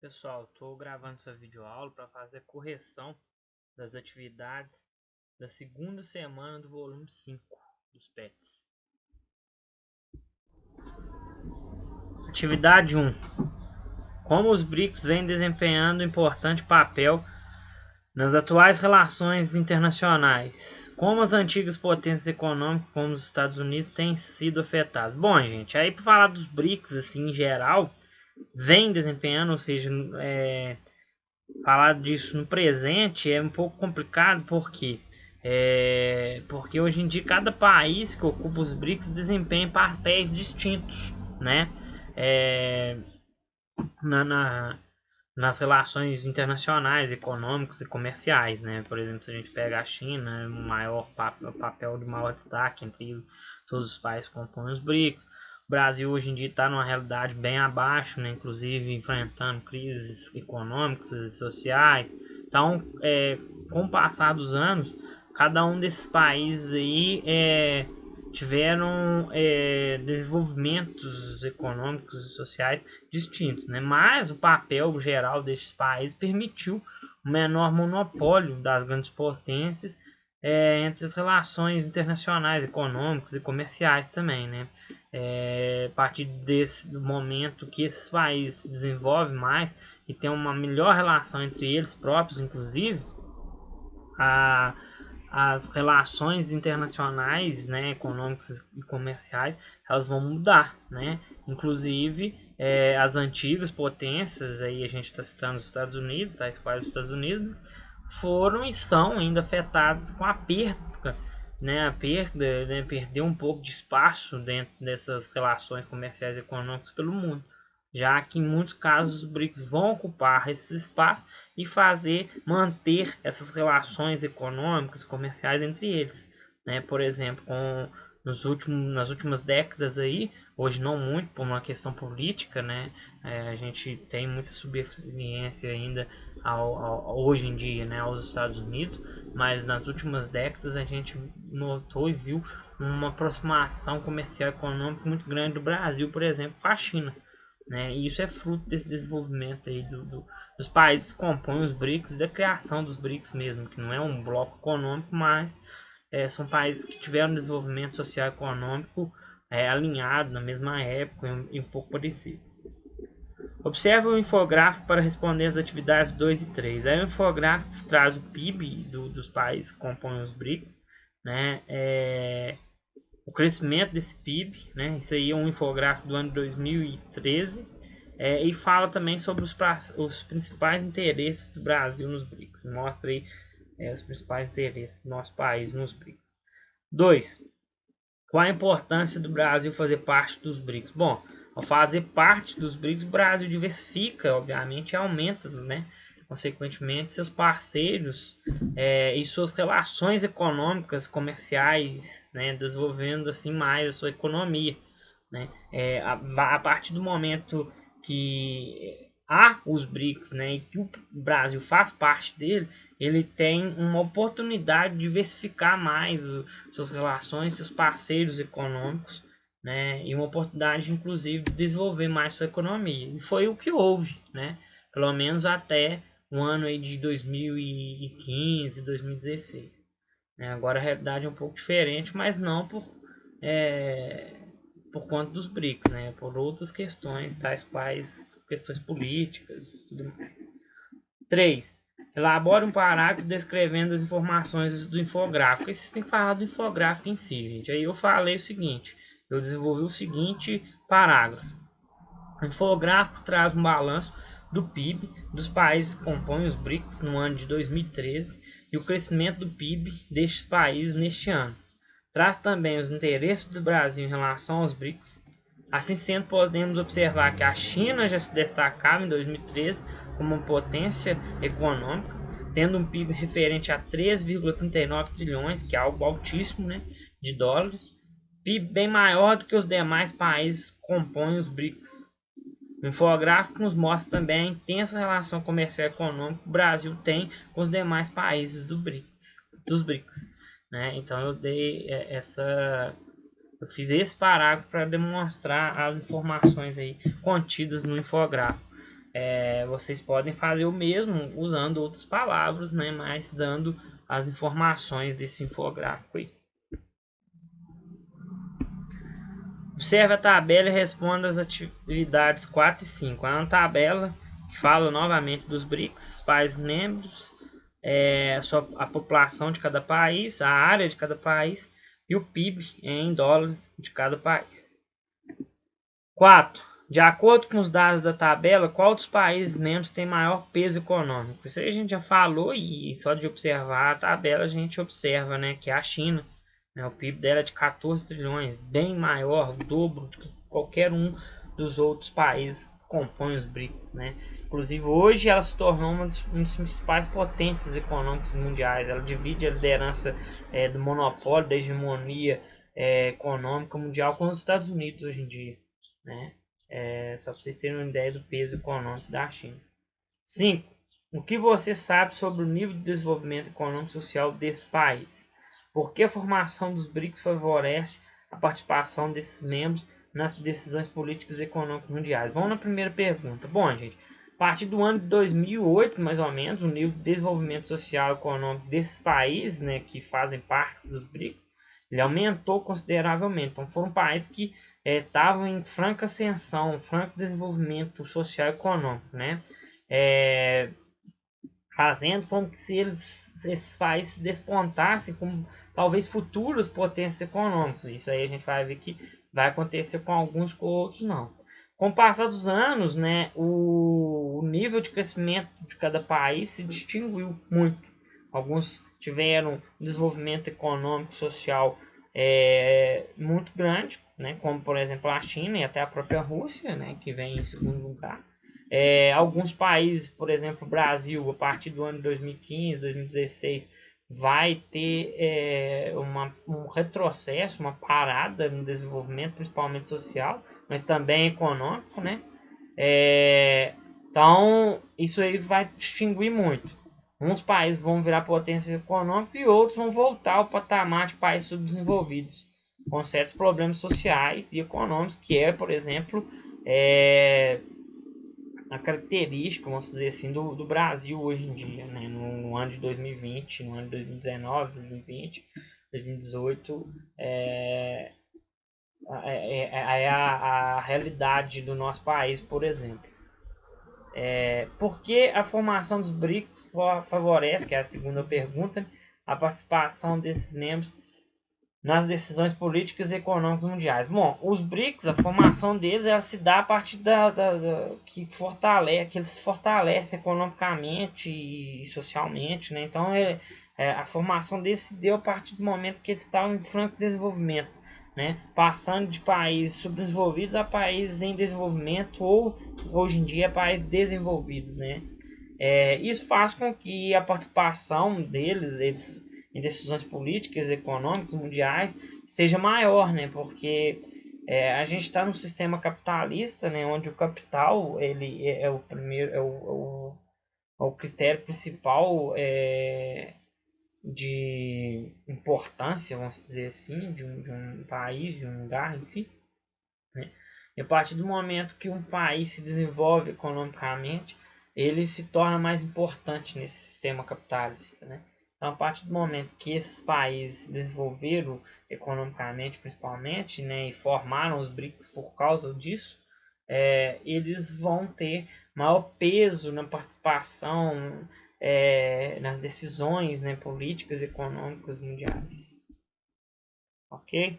Pessoal, estou gravando essa videoaula para fazer correção das atividades da segunda semana do volume 5 dos PETs. Atividade 1. Como os BRICS vêm desempenhando um importante papel nas atuais relações internacionais? Como as antigas potências econômicas, como os Estados Unidos, têm sido afetadas? Bom, gente, aí para falar dos BRICS assim, em geral, vem desempenhando, ou seja, falar disso no presente é um pouco complicado porque hoje em dia cada país que ocupa os BRICS desempenha papéis distintos, né? É, na, na, nas relações internacionais, econômicas e comerciais, né? Por exemplo, se a gente pega a China, o papel de maior destaque entre todos os países que compõem os BRICS. O Brasil hoje em dia está numa realidade bem abaixo, né? Inclusive enfrentando crises econômicas e sociais. Então, com o passar dos anos, cada um desses países aí tiveram desenvolvimentos econômicos e sociais distintos, né? Mas o papel geral desses países permitiu um menor monopólio das grandes potências entre as relações internacionais, econômicas e comerciais também, né? A partir desse momento que esses países se desenvolvem mais e tem uma melhor relação entre eles próprios, inclusive, as relações internacionais, né, econômicas e comerciais, elas vão mudar, né? Inclusive, as antigas potências, aí a gente está citando os Estados Unidos, tais quais os Estados Unidos, foram e são ainda afetadas com a perda, né, perdeu um pouco de espaço dentro dessas relações comerciais e econômicas pelo mundo, já que em muitos casos os BRICS vão ocupar esse espaço e manter essas relações econômicas, comerciais entre eles, né? Por exemplo, nas últimas décadas aí, hoje não muito por uma questão política, né? A gente tem muita subserviência ainda hoje em dia, né, aos Estados Unidos, mas nas últimas décadas a gente notou e viu uma aproximação comercial e econômica muito grande do Brasil, por exemplo, com a China, né? E isso é fruto desse desenvolvimento aí dos países que compõem os BRICS, da criação dos BRICS mesmo, que não é um bloco econômico, mas são países que tiveram desenvolvimento social e econômico alinhado na mesma época e um pouco parecido. Observe o infográfico para responder as atividades 2 e 3. Aí o infográfico traz o PIB dos países que compõem os BRICS, né? O crescimento desse PIB, né? Isso aí é um infográfico do ano 2013, e fala também sobre os principais interesses do Brasil nos BRICS. Mostra aí os principais interesses do nosso país nos BRICS. 2. Qual a importância do Brasil fazer parte dos BRICS? Bom, ao fazer parte dos BRICS, o Brasil diversifica, obviamente, e aumenta, né, consequentemente, seus parceiros e suas relações econômicas, comerciais, né, desenvolvendo assim mais a sua economia, né? A partir do momento que há os BRICS, né, e que o Brasil faz parte dele, ele tem uma oportunidade de diversificar mais suas relações, seus parceiros econômicos, né, e uma oportunidade, inclusive, de desenvolver mais sua economia. E foi o que houve, né, pelo menos até o ano aí de 2015, 2016. Agora a realidade é um pouco diferente, mas não por conta dos BRICS, né, por outras questões, tais quais questões políticas, tudo mais. 3. Elabore um parágrafo descrevendo as informações do infográfico. E vocês têm que falar do infográfico em si, gente. Aí eu falei o seguinte, eu desenvolvi o seguinte parágrafo. O infográfico traz um balanço do PIB dos países que compõem os BRICS no ano de 2013 e o crescimento do PIB destes países neste ano. Traz também os interesses do Brasil em relação aos BRICS. Assim sendo, podemos observar que a China já se destacava em 2013 como uma potência econômica, tendo um PIB referente a 3,39 trilhões, que é algo altíssimo, né, de dólares, PIB bem maior do que os demais países que compõem os BRICS. O infográfico nos mostra também a intensa relação comercial e econômica que o Brasil tem com os demais países dos BRICS, né? Então eu fiz esse parágrafo para demonstrar as informações aí contidas no infográfico. vocês podem fazer o mesmo usando outras palavras, né, mas dando as informações desse infográfico aí. Observe a tabela e responda as atividades 4 e 5. É uma tabela que fala novamente dos BRICS, os países membros, a população de cada país, a área de cada país e o PIB em dólares de cada país. 4. De acordo com os dados da tabela, qual dos países membros tem maior peso econômico? Isso aí a gente já falou e só de observar a tabela a gente observa, né, que é a China. O PIB dela é de 14 trilhões, bem maior, o dobro de qualquer um dos outros países que compõem os BRICS, né? Inclusive, hoje ela se tornou uma das principais potências econômicas mundiais. Ela divide a liderança do monopólio, da hegemonia econômica mundial com os Estados Unidos hoje em dia, né? Só para vocês terem uma ideia do peso econômico da China. 5. O que você sabe sobre o nível de desenvolvimento econômico e social desses países? Por que a formação dos BRICS favorece a participação desses membros nas decisões políticas e econômicas mundiais? Vamos na primeira pergunta. Bom, gente, a partir do ano de 2008, mais ou menos, o nível de desenvolvimento social e econômico desses países, né, que fazem parte dos BRICS, ele aumentou consideravelmente. Então, foram países que estavam em franca ascensão, franco desenvolvimento social e econômico, né? Fazendo com que esses países despontassem como talvez futuras potências econômicas. Isso aí a gente vai ver que vai acontecer com alguns, com outros não. Com o passar dos anos, né, o nível de crescimento de cada país se distinguiu muito. Alguns tiveram um desenvolvimento econômico, social muito grande, né, como por exemplo a China e até a própria Rússia, né, que vem em segundo lugar. Alguns países, por exemplo, o Brasil, a partir do ano de 2015, 2016, vai ter um retrocesso, uma parada no desenvolvimento, principalmente social, mas também econômico, né? Então, isso aí vai distinguir muito. Uns países vão virar potência econômica e outros vão voltar ao patamar de países subdesenvolvidos, com certos problemas sociais e econômicos, que é, por exemplo, a característica, vamos dizer assim, do Brasil hoje em dia, né? No ano de 2020, no ano de 2019, 2020, 2018, é a realidade do nosso país, por exemplo. Por que a formação dos BRICS favorece, que é a segunda pergunta, a participação desses membros nas decisões políticas e econômicas mundiais? Bom, os BRICS, a formação deles, ela se dá a partir que eles se fortalecem economicamente e socialmente, né? Então, a formação deles se deu a partir do momento que eles estavam em franco desenvolvimento, né? Passando de países subdesenvolvidos a países em desenvolvimento ou, hoje em dia, países desenvolvidos, né? Isso faz com que a participação deles em decisões políticas e econômicas mundiais seja maior, né? Porque a gente está num sistema capitalista, né? Onde o capital ele é o primeiro, o critério principal de importância, vamos dizer assim, de um país, de um lugar em si, né? E a partir do momento que um país se desenvolve economicamente, ele se torna mais importante nesse sistema capitalista, né? Então, a partir do momento que esses países se desenvolveram economicamente, principalmente, né, e formaram os BRICS por causa disso, eles vão ter maior peso na participação nas decisões, né, políticas e econômicas mundiais. Ok?